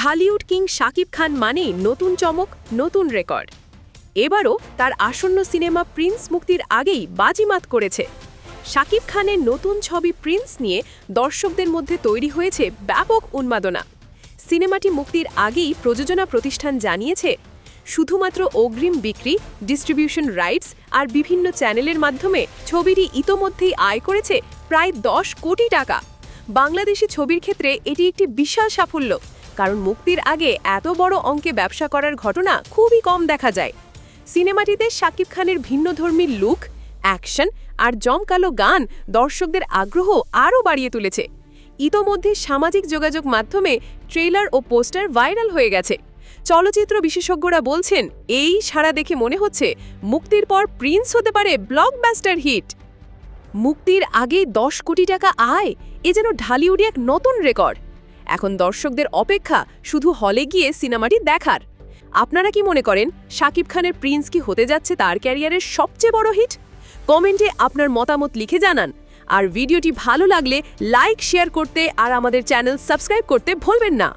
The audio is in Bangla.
ঢালিউড কিং শাকিব খান মানেই নতুন চমক, নতুন রেকর্ড। এবারও তার আসন্ন সিনেমা প্রিন্স মুক্তির আগেই বাজিমাত করেছে। শাকিব খানের নতুন ছবি প্রিন্স নিয়ে দর্শকদের মধ্যে তৈরি হয়েছে ব্যাপক উন্মাদনা। সিনেমাটি মুক্তির আগেই প্রযোজনা প্রতিষ্ঠান জানিয়েছে, শুধুমাত্র অগ্রিম বিক্রি, ডিস্ট্রিবিউশন রাইটস আর বিভিন্ন চ্যানেলের মাধ্যমে ছবিটি ইতোমধ্যেই আয় করেছে প্রায় 10 কোটি টাকা। বাংলাদেশি ছবির ক্ষেত্রে এটি একটি বিশাল সাফল্য, কারণ মুক্তির আগে এত বড় অঙ্কে ব্যবসা করার ঘটনা খুবই কম দেখা যায়। সিনেমাটিতে শাকিব খানের ভিন্নধর্মী লুক, অ্যাকশন আর জমকালো গান দর্শকদের আগ্রহ আরও বাড়িয়ে তুলেছে। ইতোমধ্যে সামাজিক যোগাযোগ মাধ্যমে ট্রেলার ও পোস্টার ভাইরাল হয়ে গেছে। চলচ্চিত্র বিশেষজ্ঞরা বলছেন, এই সাড়া দেখে মনে হচ্ছে মুক্তির পর প্রিন্স হতে পারে ব্লকবাস্টার হিট। মুক্তির আগেই 10 কোটি টাকা আয়, এ যেন ঢালিউডে এক নতুন রেকর্ড। এখন দর্শকদের অপেক্ষা শুধু হলে গিয়ে সিনেমাটি দেখার। আপনারা কি মনে করেন, শাকিব খানের প্রিন্স কি হতে যাচ্ছে তার ক্যারিয়ারের সবচেয়ে বড় হিট? কমেন্টে আপনার মতামত লিখে জানান। আর ভিডিওটি ভালো লাগলে লাইক, শেয়ার করতে আর আমাদের চ্যানেল সাবস্ক্রাইব করতে ভুলবেন না।